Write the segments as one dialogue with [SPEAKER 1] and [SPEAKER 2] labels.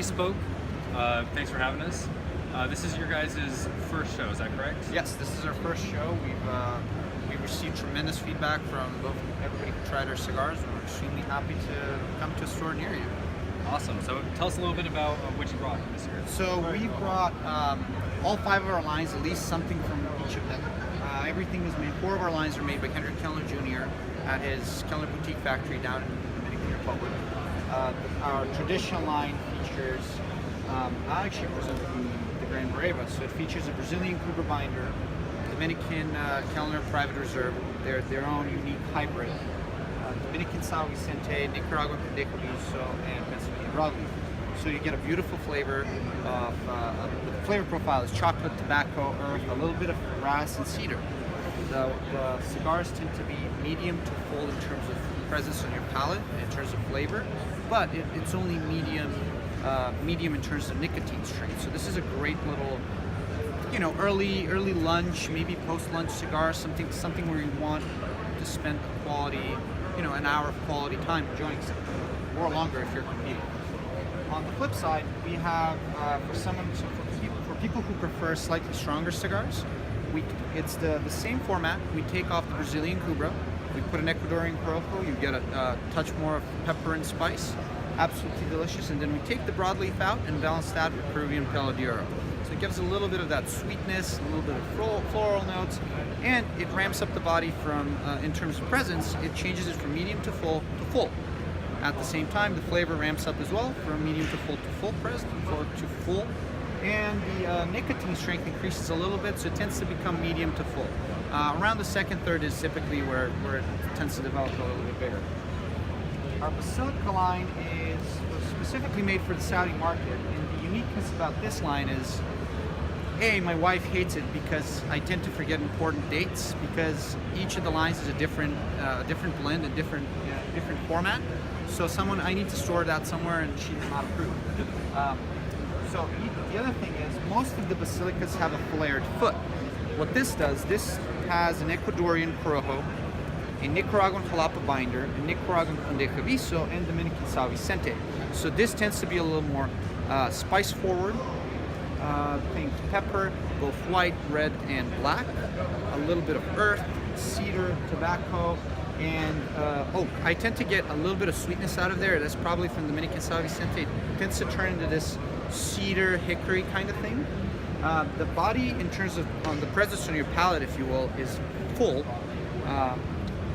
[SPEAKER 1] Bespoke. Thanks for having us. This is your guys' first show, is that correct?
[SPEAKER 2] Yes, this is our first show. We've received tremendous feedback from both everybody who tried our cigars, and we're extremely happy to come to a store near you.
[SPEAKER 1] Awesome. So tell us a little bit about what you brought this year.
[SPEAKER 2] So we brought all 5 of our lines, at least something from each of them. Everything is made, 4 of our lines are made by Hendrik Kellner Jr. at his Kellner Boutique factory down in the Dominican Republic. Our traditional line features, I actually presented the Grand Breva, so it features a Brazilian Cougar binder, Dominican Kellner Private Reserve, their own unique hybrid, Dominican San Vicente, Nicaraguan Pendejo Viso, and Pennsylvania broadleaf. So you get a beautiful flavor of, the flavor profile is chocolate, tobacco, earth, a little bit of grass and cedar. The cigars tend to be medium to full in terms of presence on your palate, in terms of flavor, but it's only medium in terms of nicotine strength. So this is a great little, early lunch, maybe post-lunch cigar, something where you want to spend quality, an hour of quality time enjoying something, or longer if you're competing. On the flip side, we have for people who prefer slightly stronger cigars, it's the same format. We take off the Brazilian Cubra, we put an Ecuadorian Corojo, you get a touch more of pepper and spice, absolutely delicious, and then we take the broadleaf out and balance that with Peruvian Palo de Oro. So it gives a little bit of that sweetness, a little bit of floral notes, and it ramps up the body from, in terms of presence, it changes it from medium to full to full. At the same time, the flavor ramps up as well from medium to full present, to full, and the nicotine strength increases a little bit, so it tends to become medium to full. Around the second third is typically where it tends to develop a little bit bigger. Our Basilica line was specifically made for the Saudi market, and the uniqueness about this line is, my wife hates it because I tend to forget important dates, because each of the lines is a different blend, a different format. So I need to store that somewhere, and she does not approve. So the other thing is, most of the Basilicas have a flared foot. What this does, this has an Ecuadorian Corojo, a Nicaraguan Jalapa binder, a Nicaraguan Pendejo Viso, and Dominican San Vicente. So this tends to be a little more spice forward. Think pepper, both white, red, and black. A little bit of earth, cedar, tobacco, and I tend to get a little bit of sweetness out of there. That's probably from Dominican San Vicente. It tends to turn into this cedar, hickory kind of thing. The body, in terms of on the presence on your palate, if you will, is full.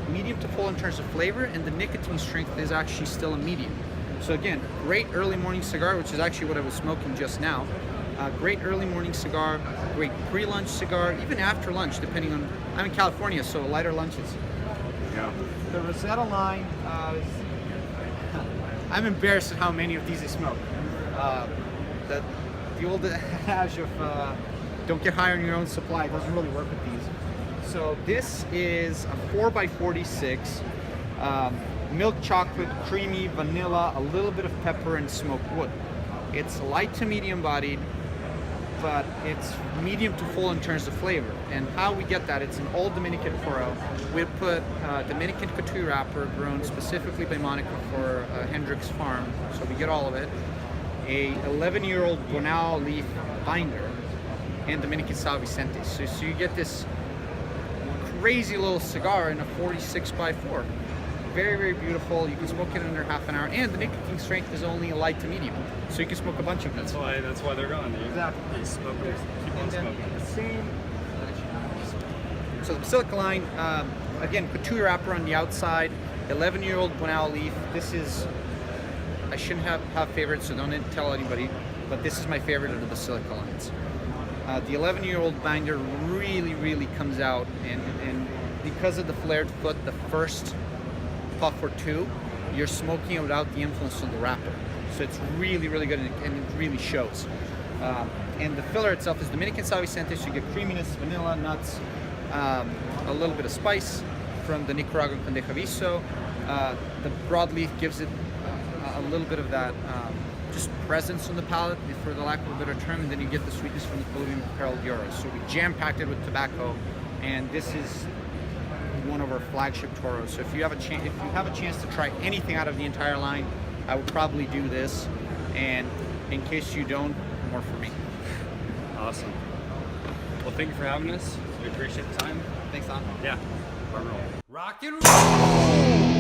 [SPEAKER 2] Medium to full in terms of flavor, and the nicotine strength is actually still a medium. So again, great early morning cigar, which is actually what I was smoking just now. Great early morning cigar, great pre-lunch cigar, even after lunch, depending on, I'm in California, so lighter lunches.
[SPEAKER 1] Yeah.
[SPEAKER 2] The Rosetta line, I'm embarrassed at how many of these I smoke. The old adage of don't get high on your own supply doesn't really work with these. So this is a 4x46, milk chocolate, creamy, vanilla, a little bit of pepper, and smoked wood. It's light to medium bodied, but it's medium to full in terms of flavor. And how we get that, it's an old Dominican Puro. We put Dominican Couture wrapper grown specifically by Monica for Hendrik's farm, so we get all of it. A 11-year-old Bonao leaf binder, and Dominican San Vicente. So you get this crazy little cigar in a 46x4. Very, very beautiful. You can smoke it in under half an hour, and the nicotine strength is only light to medium, so you can smoke a bunch of them.
[SPEAKER 1] That's why they're gone.
[SPEAKER 2] Exactly.
[SPEAKER 1] They smoke it, keep on smoking.
[SPEAKER 2] The same. So the Basilica line, again, couture wrapper on the outside, 11-year-old Bonao leaf. This is, I shouldn't have favorites, so don't tell anybody, but this is my favorite of the Basilica lines. The 11-year-old binder really, really comes out, and because of the flared foot, the first puff or two, you're smoking it without the influence of the wrapper. So it's really, really good, and it really shows. And the filler itself is Dominican San Vicente, so you get creaminess, vanilla, nuts, a little bit of spice from the Nicaraguan Pendejo Viso. The broadleaf gives it a little bit of that just presence on the palate, for the lack of a better term, and then you get the sweetness from the Peruvian Palo de Oro. So we jam-packed it with tobacco, and this is one of our flagship Toros. So if you have a chance to try anything out of the entire line, I would probably do this. And In case you don't, more for me.
[SPEAKER 1] Awesome. Well, thank you for having us. We appreciate the time.
[SPEAKER 2] Thanks, Don.
[SPEAKER 1] Yeah. Rock and roll.
[SPEAKER 3] Rock and roll!